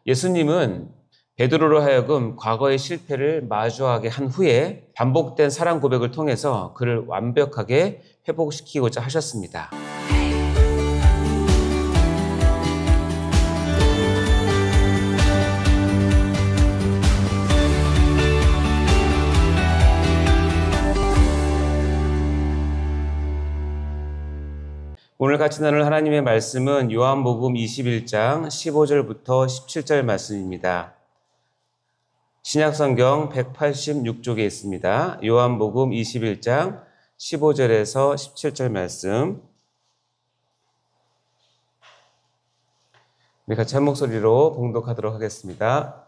예수님은 베드로로 하여금 과거의 실패를 마주하게 한 후에 반복된 사랑 고백을 통해서 그를 완벽하게 회복시키고자 하셨습니다. 오늘 같이 나눌 하나님의 말씀은 요한복음 21장 15절부터 17절 말씀입니다. 신약성경 186쪽에 있습니다. 요한복음 21장 15절에서 17절 말씀. 우리 같이 한 목소리로 봉독하도록 하겠습니다.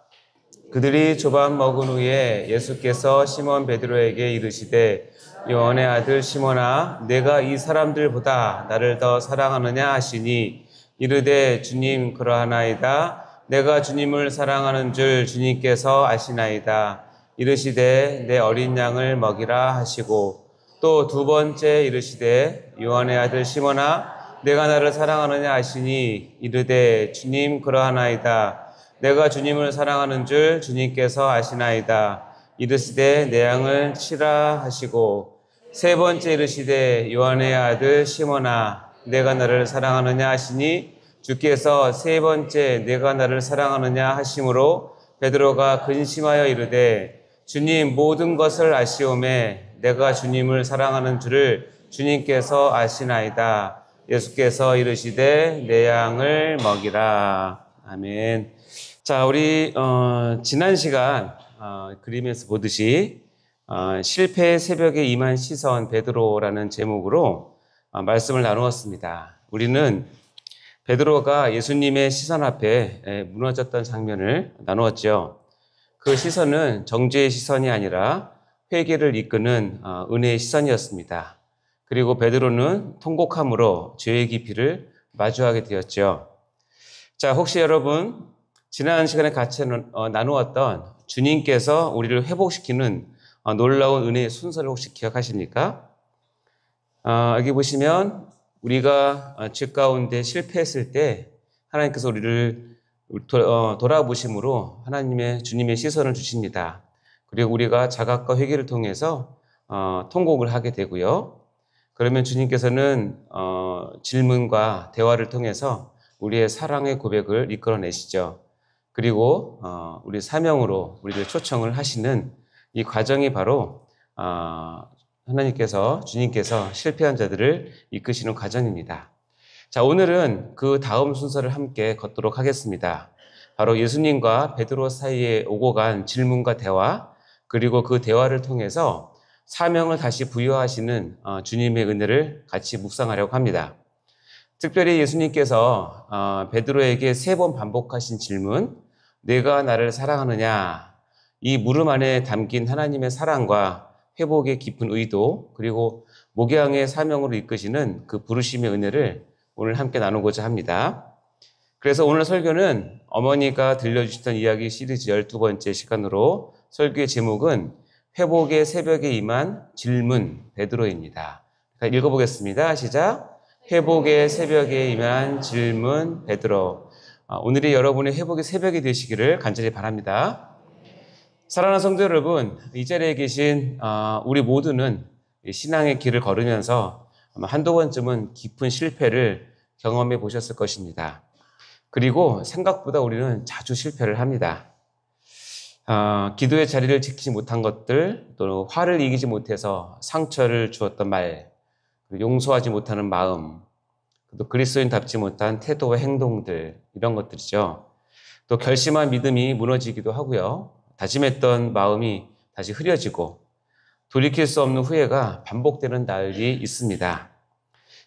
그들이 조밥 먹은 후에 예수께서 시몬 베드로에게 이르시되 요한의 아들 시몬아, 내가 이 사람들보다 나를 더 사랑하느냐 하시니 이르되 주님 그러하나이다. 내가 주님을 사랑하는 줄 주님께서 아시나이다. 이르시되 내 어린 양을 먹이라 하시고 또 두 번째 이르시되 요한의 아들 시몬아, 내가 나를 사랑하느냐 하시니 이르되 주님 그러하나이다. 내가 주님을 사랑하는 줄 주님께서 아시나이다. 이르시되 내 양을 치라 하시고 세 번째 이르시되 요한의 아들 시몬아, 내가 나를 사랑하느냐 하시니 주께서 세 번째 내가 나를 사랑하느냐 하심으로 베드로가 근심하여 이르되 주님 모든 것을 아시오매 내가 주님을 사랑하는 줄을 주님께서 아시나이다. 예수께서 이르시되 내 양을 먹이라. 아멘. 자, 우리 지난 시간 그림에서 보듯이 실패의 새벽에 임한 시선 베드로라는 제목으로 말씀을 나누었습니다. 우리는 베드로가 예수님의 시선 앞에 무너졌던 장면을 나누었죠. 그 시선은 정죄의 시선이 아니라 회개를 이끄는 은혜의 시선이었습니다. 그리고 베드로는 통곡함으로 죄의 깊이를 마주하게 되었죠. 자, 혹시 여러분 지난 시간에 같이 나누었던 주님께서 우리를 회복시키는 놀라운 은혜의 순서를 혹시 기억하십니까? 여기 보시면 우리가 죄 가운데 실패했을 때 하나님께서 우리를 돌아보심으로 주님의 시선을 주십니다. 그리고 우리가 자각과 회개를 통해서 통곡을 하게 되고요. 그러면 주님께서는 질문과 대화를 통해서 우리의 사랑의 고백을 이끌어내시죠. 그리고 우리 사명으로 우리를 초청을 하시는 이 과정이 바로 주님께서 실패한 자들을 이끄시는 과정입니다. 자, 오늘은 그 다음 순서를 함께 걷도록 하겠습니다. 바로 예수님과 베드로 사이에 오고 간 질문과 대화, 그리고 그 대화를 통해서 사명을 다시 부여하시는 주님의 은혜를 같이 묵상하려고 합니다. 특별히 예수님께서 베드로에게 3번 반복하신 질문, 내가 나를 사랑하느냐? 이 물음 안에 담긴 하나님의 사랑과 회복의 깊은 의도, 그리고 목양의 사명으로 이끄시는 그 부르심의 은혜를 오늘 함께 나누고자 합니다. 그래서 오늘 설교는 어머니가 들려주시던 이야기 시리즈 12번째 시간으로 설교의 제목은 회복의 새벽에 임한 질문 베드로입니다. 읽어보겠습니다. 시작. 회복의 새벽에 임한 질문 베드로. 오늘이 여러분의 회복의 새벽이 되시기를 간절히 바랍니다. 사랑하는 성도 여러분, 이 자리에 계신 우리 모두는 신앙의 길을 걸으면서 아마 한두 번쯤은 깊은 실패를 경험해 보셨을 것입니다. 그리고 생각보다 우리는 자주 실패를 합니다. 기도의 자리를 지키지 못한 것들, 또 화를 이기지 못해서 상처를 주었던 말, 용서하지 못하는 마음, 또 그리스도인답지 못한 태도와 행동들, 이런 것들이죠. 또 결심한 믿음이 무너지기도 하고요. 다짐했던 마음이 다시 흐려지고 돌이킬 수 없는 후회가 반복되는 날이 있습니다.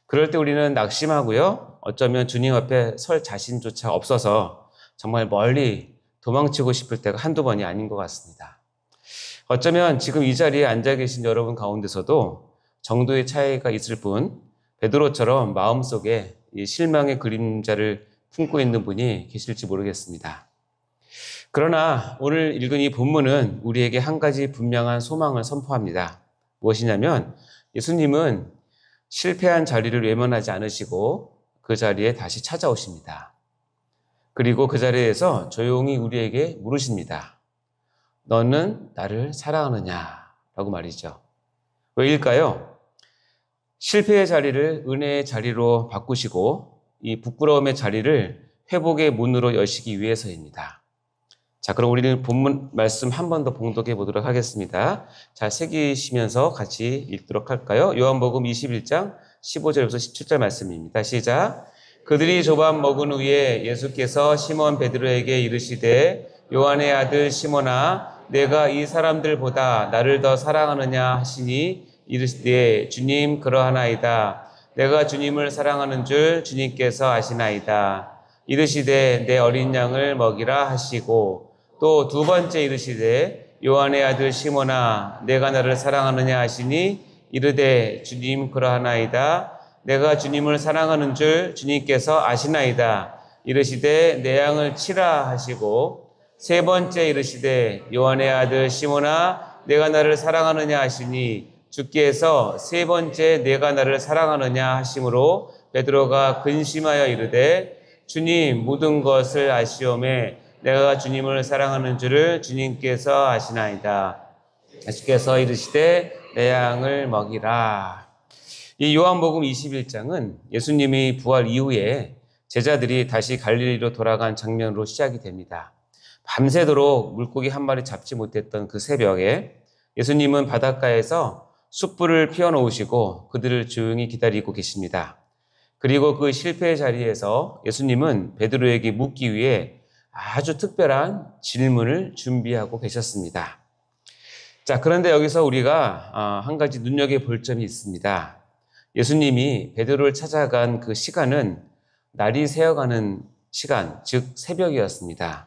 그럴 때 우리는 낙심하고요. 어쩌면 주님 앞에 설 자신조차 없어서 정말 멀리 도망치고 싶을 때가 한두 번이 아닌 것 같습니다. 어쩌면 지금 이 자리에 앉아 계신 여러분 가운데서도 정도의 차이가 있을 뿐 베드로처럼 마음속에 이 실망의 그림자를 품고 있는 분이 계실지 모르겠습니다. 그러나 오늘 읽은 이 본문은 우리에게 한 가지 분명한 소망을 선포합니다. 무엇이냐면 예수님은 실패한 자리를 외면하지 않으시고 그 자리에 다시 찾아오십니다. 그리고 그 자리에서 조용히 우리에게 물으십니다. 너는 나를 사랑하느냐? 라고 말이죠. 왜일까요? 실패의 자리를 은혜의 자리로 바꾸시고 이 부끄러움의 자리를 회복의 문으로 여시기 위해서입니다. 자, 그럼 우리는 본문 말씀 한 번 더 봉독해 보도록 하겠습니다. 잘 새기시면서 같이 읽도록 할까요? 요한복음 21장 15절부터 17절 말씀입니다. 시작. 그들이 조반 먹은 후에 예수께서 시몬 베드로에게 이르시되 요한의 아들 시몬아 내가 이 사람들보다 나를 더 사랑하느냐 하시니 이르시되 주님 그러하나이다. 내가 주님을 사랑하는 줄 주님께서 아시나이다. 이르시되 내 어린 양을 먹이라 하시고 또 두 번째 이르시되 요한의 아들 시몬아 내가 나를 사랑하느냐 하시니 이르되 주님 그러하나이다. 내가 주님을 사랑하는 줄 주님께서 아시나이다. 이르시되 내 양을 치라 하시고 세 번째 이르시되 요한의 아들 시몬아 내가 나를 사랑하느냐 하시니 주께서 세 번째 내가 나를 사랑하느냐 하심으로 베드로가 근심하여 이르되 주님 모든 것을 아시오매 내가 주님을 사랑하는 줄을 주님께서 아시나이다. 주께서 이르시되 내 양을 먹이라. 이 요한복음 21장은 예수님이 부활 이후에 제자들이 다시 갈릴리로 돌아간 장면으로 시작이 됩니다. 밤새도록 물고기 한 마리 잡지 못했던 그 새벽에 예수님은 바닷가에서 숯불을 피워놓으시고 그들을 조용히 기다리고 계십니다. 그리고 그 실패의 자리에서 예수님은 베드로에게 묻기 위해 아주 특별한 질문을 준비하고 계셨습니다. 자, 그런데 여기서 우리가 한 가지 눈여겨볼 점이 있습니다. 예수님이 베드로를 찾아간 그 시간은 날이 새어가는 시간, 즉 새벽이었습니다.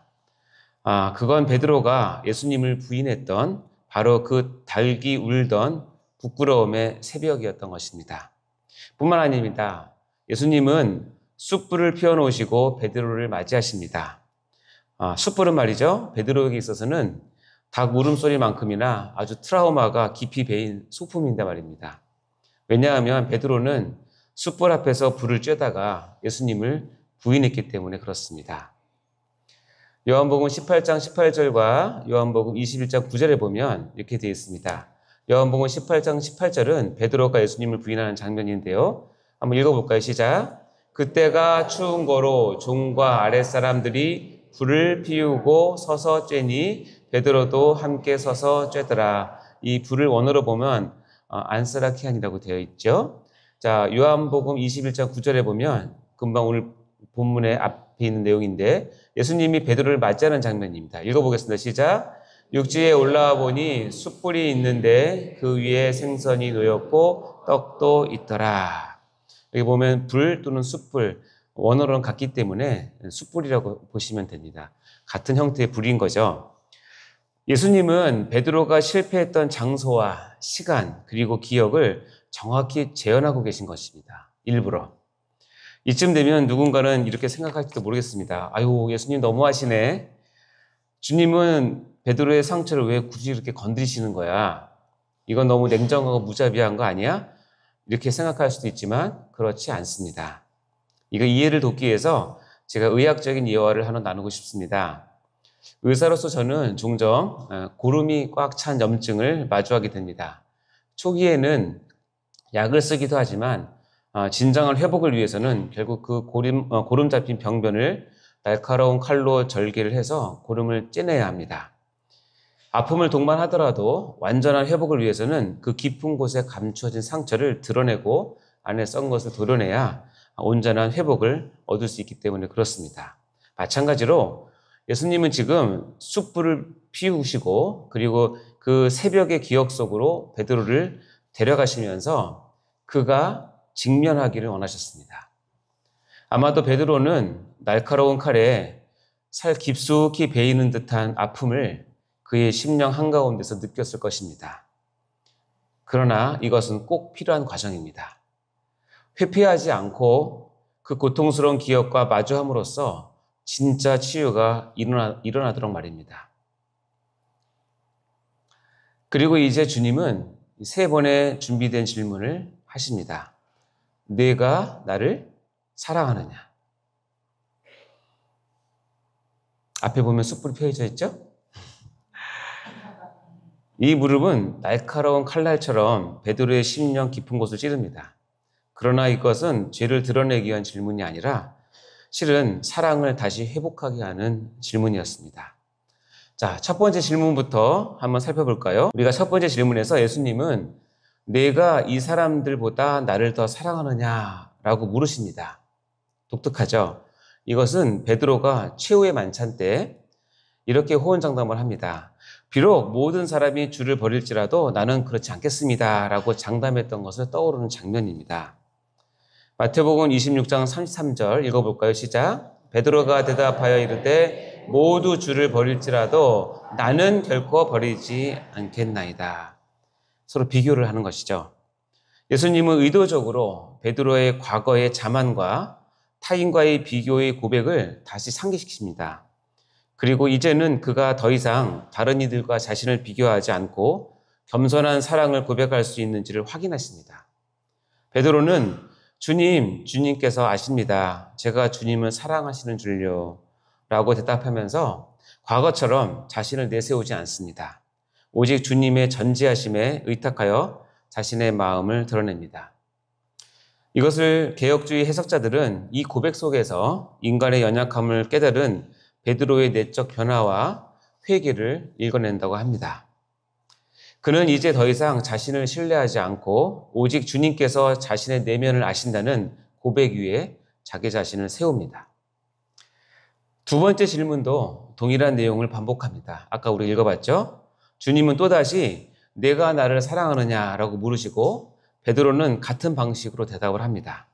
그건 베드로가 예수님을 부인했던 바로 그 닭이 울던 부끄러움의 새벽이었던 것입니다. 뿐만 아닙니다. 예수님은 숯불을 피워놓으시고 베드로를 맞이하십니다. 숯불은 말이죠. 베드로에게 있어서는 닭 울음소리만큼이나 아주 트라우마가 깊이 배인 소품인데 말입니다. 왜냐하면 베드로는 숯불 앞에서 불을 쬐다가 예수님을 부인했기 때문에 그렇습니다. 요한복음 18장 18절과 요한복음 21장 9절에 보면 이렇게 되어 있습니다. 요한복음 18장 18절은 베드로가 예수님을 부인하는 장면인데요. 한번 읽어볼까요? 시작. 그때가 추운 거로 종과 아랫사람들이 불을 피우고 서서 쬐니 베드로도 함께 서서 쬐더라. 이 불을 원어로 보면 안스라키안이라고 되어 있죠. 자, 요한복음 21장 9절에 보면 금방 오늘 본문의 앞에 있는 내용인데 예수님이 베드로를 맞이하는 장면입니다. 읽어보겠습니다. 시작. 육지에 올라와 보니 숯불이 있는데 그 위에 생선이 놓였고 떡도 있더라. 여기 보면 불 또는 숯불 원어로는 같기 때문에 숯불이라고 보시면 됩니다. 같은 형태의 불인 거죠. 예수님은 베드로가 실패했던 장소와 시간 그리고 기억을 정확히 재현하고 계신 것입니다. 일부러. 이쯤 되면 누군가는 이렇게 생각할지도 모르겠습니다. 아유, 예수님 너무하시네. 주님은 베드로의 상처를 왜 굳이 이렇게 건드리시는 거야? 이건 너무 냉정하고 무자비한 거 아니야? 이렇게 생각할 수도 있지만 그렇지 않습니다. 이거 이해를 돕기 위해서 제가 의학적인 예화를 하나 나누고 싶습니다. 의사로서 저는 종종 고름이 꽉 찬 염증을 마주하게 됩니다. 초기에는 약을 쓰기도 하지만 진정한 회복을 위해서는 결국 그 고름 잡힌 병변을 날카로운 칼로 절개를 해서 고름을 째내야 합니다. 아픔을 동반하더라도 완전한 회복을 위해서는 그 깊은 곳에 감추어진 상처를 드러내고 안에 썩은 것을 도려내야 온전한 회복을 얻을 수 있기 때문에 그렇습니다. 마찬가지로 예수님은 지금 숯불을 피우시고 그리고 그 새벽의 기억 속으로 베드로를 데려가시면서 그가 직면하기를 원하셨습니다. 아마도 베드로는 날카로운 칼에 살 깊숙이 베이는 듯한 아픔을 그의 심령 한가운데서 느꼈을 것입니다. 그러나 이것은 꼭 필요한 과정입니다. 회피하지 않고 그 고통스러운 기억과 마주함으로써 진짜 치유가 일어나도록 말입니다. 그리고 이제 주님은 세 번의 준비된 질문을 하십니다. 내가 나를 사랑하느냐? 앞에 보면 숯불이 펴져 있죠? 이 무릎은 날카로운 칼날처럼 베드로의 심령 깊은 곳을 찌릅니다. 그러나 이것은 죄를 드러내기 위한 질문이 아니라 실은 사랑을 다시 회복하게 하는 질문이었습니다. 자, 첫 번째 질문부터 한번 살펴볼까요? 우리가 첫 번째 질문에서 예수님은 내가 이 사람들보다 나를 더 사랑하느냐라고 물으십니다. 독특하죠? 이것은 베드로가 최후의 만찬 때 이렇게 호언장담을 합니다. 비록 모든 사람이 주를 버릴지라도 나는 그렇지 않겠습니다 라고 장담했던 것을 떠오르는 장면입니다. 마태복음 26장 33절 읽어볼까요? 시작. 베드로가 대답하여 이르되 모두 주를 버릴지라도 나는 결코 버리지 않겠나이다. 서로 비교를 하는 것이죠. 예수님은 의도적으로 베드로의 과거의 자만과 타인과의 비교의 고백을 다시 상기시킵니다. 그리고 이제는 그가 더 이상 다른 이들과 자신을 비교하지 않고 겸손한 사랑을 고백할 수 있는지를 확인하십니다. 베드로는 주님께서 아십니다. 제가 주님을 사랑하시는 줄요. 라고 대답하면서 과거처럼 자신을 내세우지 않습니다. 오직 주님의 전지하심에 의탁하여 자신의 마음을 드러냅니다. 이것을 개혁주의 해석자들은 이 고백 속에서 인간의 연약함을 깨달은 베드로의 내적 변화와 회개를 읽어낸다고 합니다. 그는 이제 더 이상 자신을 신뢰하지 않고 오직 주님께서 자신의 내면을 아신다는 고백 위에 자기 자신을 세웁니다. 두 번째 질문도 동일한 내용을 반복합니다. 아까 우리 읽어봤죠? 주님은 또다시 내가 나를 사랑하느냐라고 물으시고 베드로는 같은 방식으로 대답을 합니다.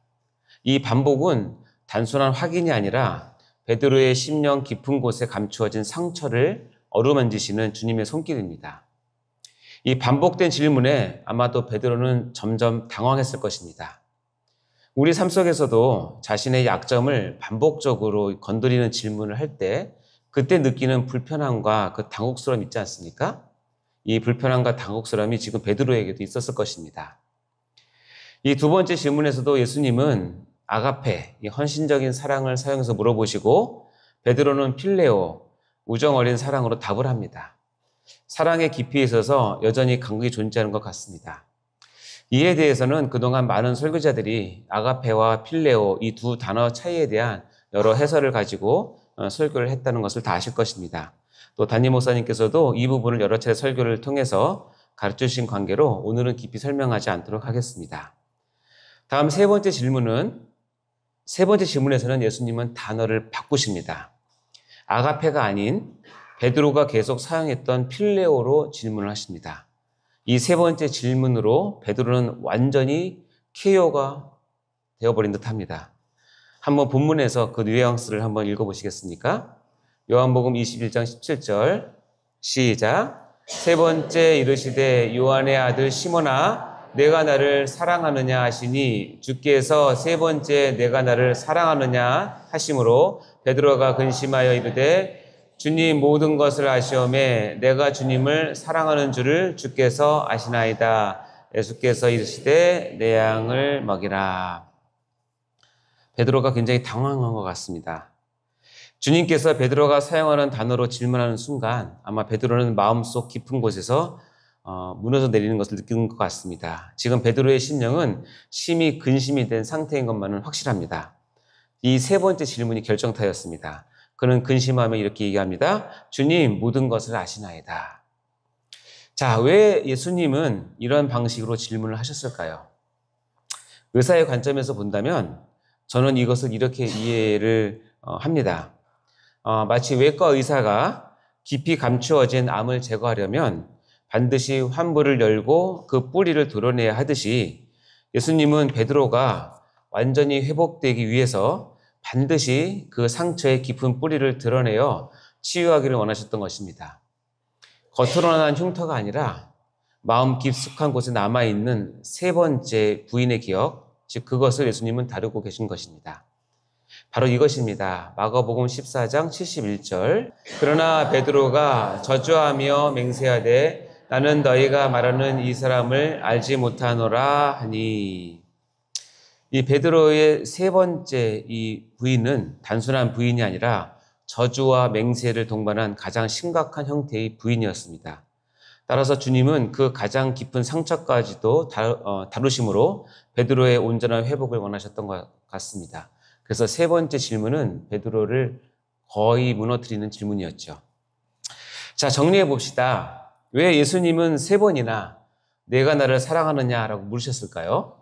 이 반복은 단순한 확인이 아니라 베드로의 심령 깊은 곳에 감추어진 상처를 어루만지시는 주님의 손길입니다. 이 반복된 질문에 아마도 베드로는 점점 당황했을 것입니다. 우리 삶 속에서도 자신의 약점을 반복적으로 건드리는 질문을 할 때 그때 느끼는 불편함과 그 당혹스러움 있지 않습니까? 이 불편함과 당혹스러움이 지금 베드로에게도 있었을 것입니다. 이 두 번째 질문에서도 예수님은 아가페, 이 헌신적인 사랑을 사용해서 물어보시고 베드로는 필레오, 우정 어린 사랑으로 답을 합니다. 사랑의 깊이에 있어서 여전히 간극이 존재하는 것 같습니다. 이에 대해서는 그동안 많은 설교자들이 아가페와 필레오 이 두 단어 차이에 대한 여러 해설을 가지고 설교를 했다는 것을 다 아실 것입니다. 또 담임 목사님께서도 이 부분을 여러 차례 설교를 통해서 가르쳐주신 관계로 오늘은 깊이 설명하지 않도록 하겠습니다. 다음 세 번째 질문에서는 예수님은 단어를 바꾸십니다. 아가페가 아닌 베드로가 계속 사용했던 필레오로 질문을 하십니다. 이 세 번째 질문으로 베드로는 완전히 KO가 되어버린 듯합니다. 한번 본문에서 그 뉘앙스를 한번 읽어보시겠습니까? 요한복음 21장 17절 시작. 세 번째 이르시되 요한의 아들 시몬아 내가 나를 사랑하느냐 하시니 주께서 세 번째 내가 나를 사랑하느냐 하심으로 베드로가 근심하여 이르되 주님 모든 것을 아시오매 내가 주님을 사랑하는 줄을 주께서 아시나이다. 예수께서 이르시되 내 양을 먹이라. 베드로가 굉장히 당황한 것 같습니다. 주님께서 베드로가 사용하는 단어로 질문하는 순간 아마 베드로는 마음속 깊은 곳에서 무너져 내리는 것을 느끼는 것 같습니다. 지금 베드로의 심령은 심히 근심이 된 상태인 것만은 확실합니다. 이 세 번째 질문이 결정타였습니다. 그는 근심하며 이렇게 얘기합니다. 주님 모든 것을 아시나이다. 자, 왜 예수님은 이런 방식으로 질문을 하셨을까요? 의사의 관점에서 본다면 저는 이것을 이렇게 이해를 합니다. 마치 외과 의사가 깊이 감추어진 암을 제거하려면 반드시 환부를 열고 그 뿌리를 드러내야 하듯이 예수님은 베드로가 완전히 회복되기 위해서 반드시 그 상처의 깊은 뿌리를 드러내어 치유하기를 원하셨던 것입니다. 겉으로 난 흉터가 아니라 마음 깊숙한 곳에 남아있는 세 번째 부인의 기억, 즉 그것을 예수님은 다루고 계신 것입니다. 바로 이것입니다. 마가복음 14장 71절 그러나 베드로가 저주하며 맹세하되 나는 너희가 말하는 이 사람을 알지 못하노라 하니 이 베드로의 세 번째 이 부인은 단순한 부인이 아니라 저주와 맹세를 동반한 가장 심각한 형태의 부인이었습니다. 따라서 주님은 그 가장 깊은 상처까지도 다루심으로 베드로의 온전한 회복을 원하셨던 것 같습니다. 그래서 세 번째 질문은 베드로를 거의 무너뜨리는 질문이었죠. 자, 정리해 봅시다. 왜 예수님은 세 번이나 내가 나를 사랑하느냐라고 물으셨을까요?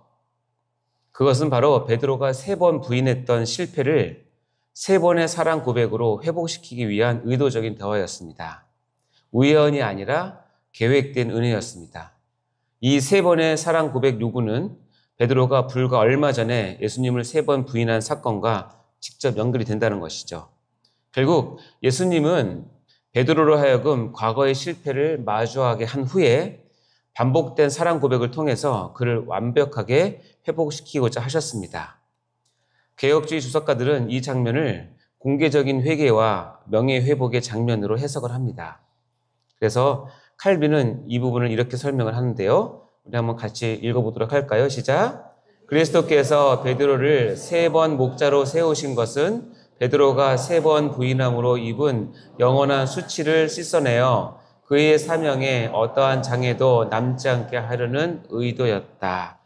그것은 바로 베드로가 세 번 부인했던 실패를 세 번의 사랑 고백으로 회복시키기 위한 의도적인 대화였습니다. 우연이 아니라 계획된 은혜였습니다. 이 세 번의 사랑 고백 요구는 베드로가 불과 얼마 전에 예수님을 세 번 부인한 사건과 직접 연결이 된다는 것이죠. 결국 예수님은 베드로로 하여금 과거의 실패를 마주하게 한 후에 반복된 사랑 고백을 통해서 그를 완벽하게 회복시키고자 하셨습니다. 개혁주의 주석가들은 이 장면을 공개적인 회개와 명예회복의 장면으로 해석을 합니다. 그래서 칼빈은 이 부분을 이렇게 설명을 하는데요. 우리 한번 같이 읽어보도록 할까요? 시작. 그리스도께서 베드로를 세 번 목자로 세우신 것은 베드로가 세 번 부인함으로 입은 영원한 수치를 씻어내어 그의 사명에 어떠한 장애도 남지 않게 하려는 의도였다.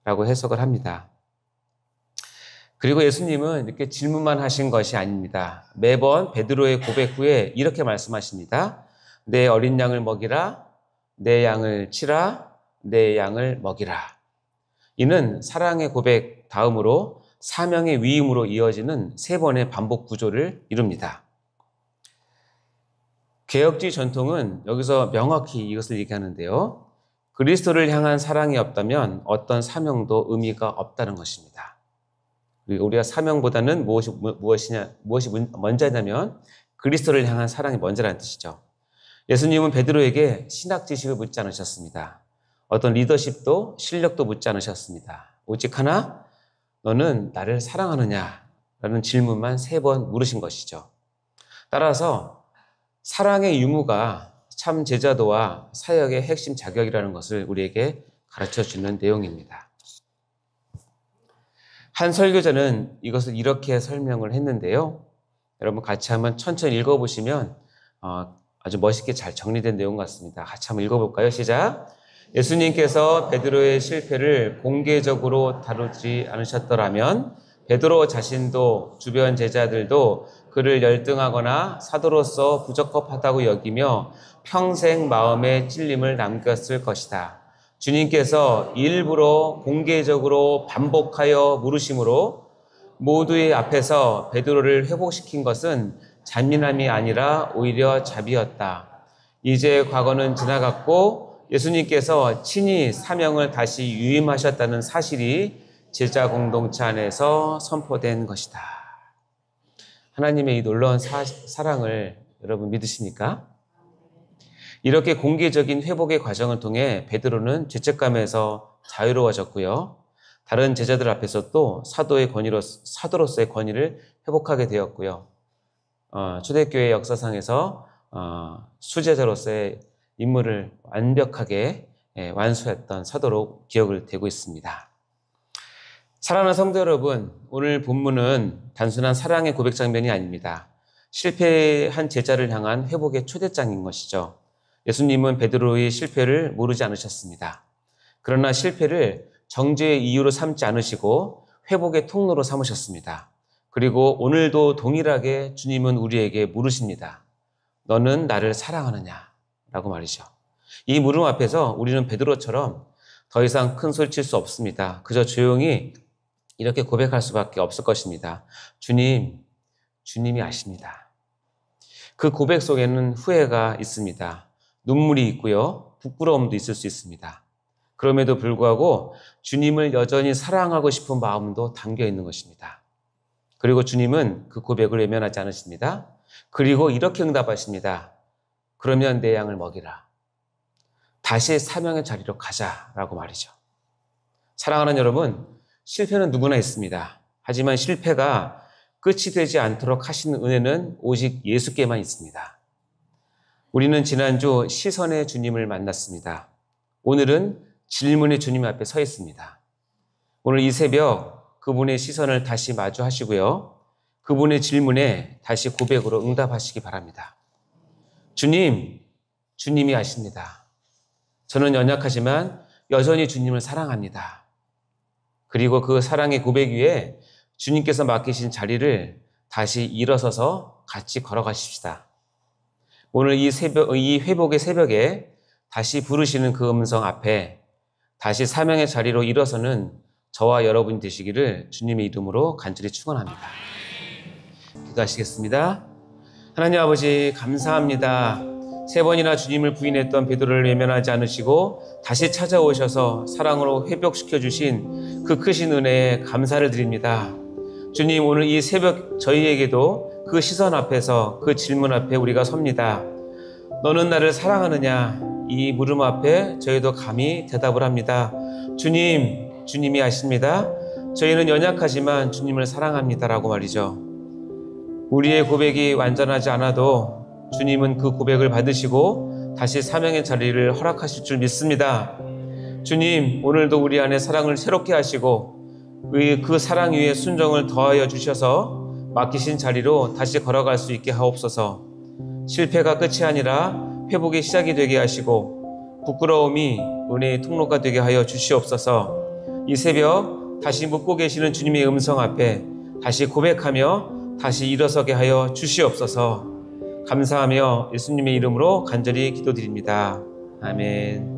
라고 해석을 합니다. 그리고 예수님은 이렇게 질문만 하신 것이 아닙니다. 매번 베드로의 고백 후에 이렇게 말씀하십니다. 내 어린 양을 먹이라, 내 양을 치라, 내 양을 먹이라. 이는 사랑의 고백 다음으로 사명의 위임으로 이어지는 세 번의 반복 구조를 이룹니다. 개혁주의 전통은 여기서 명확히 이것을 얘기하는데요. 그리스도를 향한 사랑이 없다면 어떤 사명도 의미가 없다는 것입니다. 우리가 사명보다는 무엇이 먼저냐면 그리스도를 향한 사랑이 먼저라는 뜻이죠. 예수님은 베드로에게 신학 지식을 묻지 않으셨습니다. 어떤 리더십도 실력도 묻지 않으셨습니다. 오직 하나, 너는 나를 사랑하느냐? 라는 질문만 세 번 물으신 것이죠. 따라서 사랑의 유무가 참 제자도와 사역의 핵심 자격이라는 것을 우리에게 가르쳐주는 내용입니다. 한 설교자는 이것을 이렇게 설명을 했는데요. 여러분 같이 한번 천천히 읽어보시면 아주 멋있게 잘 정리된 내용 같습니다. 같이 한번 읽어볼까요? 시작. 예수님께서 베드로의 실패를 공개적으로 다루지 않으셨더라면 베드로 자신도 주변 제자들도 그를 열등하거나 사도로서 부적합하다고 여기며 평생 마음에 찔림을 남겼을 것이다. 주님께서 일부러 공개적으로 반복하여 물으심으로 모두의 앞에서 베드로를 회복시킨 것은 잔인함이 아니라 오히려 자비였다. 이제 과거는 지나갔고 예수님께서 친히 사명을 다시 유임하셨다는 사실이 제자 공동체 안에서 선포된 것이다. 하나님의 이 놀라운 사랑을 여러분 믿으십니까? 이렇게 공개적인 회복의 과정을 통해 베드로는 죄책감에서 자유로워졌고요. 다른 제자들 앞에서 또 사도로서의 권위를 회복하게 되었고요. 초대교회 역사상에서 수제자로서의 임무를 완벽하게 완수했던 사도로 기억을 되고 있습니다. 사랑하는 성도 여러분, 오늘 본문은 단순한 사랑의 고백 장면이 아닙니다. 실패한 제자를 향한 회복의 초대장인 것이죠. 예수님은 베드로의 실패를 모르지 않으셨습니다. 그러나 실패를 정죄의 이유로 삼지 않으시고 회복의 통로로 삼으셨습니다. 그리고 오늘도 동일하게 주님은 우리에게 물으십니다. 너는 나를 사랑하느냐? 라고 말이죠. 이 물음 앞에서 우리는 베드로처럼 더 이상 큰 소리 칠 수 없습니다. 그저 조용히 이렇게 고백할 수밖에 없을 것입니다. 주님이 아십니다. 그 고백 속에는 후회가 있습니다. 눈물이 있고요. 부끄러움도 있을 수 있습니다. 그럼에도 불구하고 주님을 여전히 사랑하고 싶은 마음도 담겨 있는 것입니다. 그리고 주님은 그 고백을 외면하지 않으십니다. 그리고 이렇게 응답하십니다. 그러면 내 양을 먹이라. 다시 사명의 자리로 가자라고 말이죠. 사랑하는 여러분, 실패는 누구나 있습니다. 하지만 실패가 끝이 되지 않도록 하시는 은혜는 오직 예수께만 있습니다. 우리는 지난주 시선의 주님을 만났습니다. 오늘은 질문의 주님 앞에 서 있습니다. 오늘 이 새벽 그분의 시선을 다시 마주하시고요. 그분의 질문에 다시 고백으로 응답하시기 바랍니다. 주님, 주님이 아십니다. 저는 연약하지만 여전히 주님을 사랑합니다. 그리고 그 사랑의 고백 위에 주님께서 맡기신 자리를 다시 일어서서 같이 걸어가십시다. 오늘 이 회복의 새벽에 다시 부르시는 그 음성 앞에 다시 사명의 자리로 일어서는 저와 여러분이 되시기를 주님의 이름으로 간절히 축원합니다. 기도하시겠습니다. 하나님 아버지 감사합니다. 3번이나 주님을 부인했던 베드로를 외면하지 않으시고 다시 찾아오셔서 사랑으로 회복시켜 주신 그 크신 은혜에 감사를 드립니다. 주님, 오늘 이 새벽 저희에게도 그 시선 앞에서 그 질문 앞에 우리가 섭니다. 너는 나를 사랑하느냐? 이 물음 앞에 저희도 감히 대답을 합니다. 주님, 주님이 아십니다. 저희는 연약하지만 주님을 사랑합니다라고 말이죠. 우리의 고백이 완전하지 않아도 주님은 그 고백을 받으시고 다시 사명의 자리를 허락하실 줄 믿습니다. 주님, 오늘도 우리 안에 사랑을 새롭게 하시고 그 사랑 위에 순종을 더하여 주셔서 맡기신 자리로 다시 걸어갈 수 있게 하옵소서. 실패가 끝이 아니라 회복의 시작이 되게 하시고 부끄러움이 은혜의 통로가 되게 하여 주시옵소서. 이 새벽 다시 묻고 계시는 주님의 음성 앞에 다시 고백하며 다시 일어서게 하여 주시옵소서. 감사하며 예수님의 이름으로 간절히 기도드립니다. 아멘.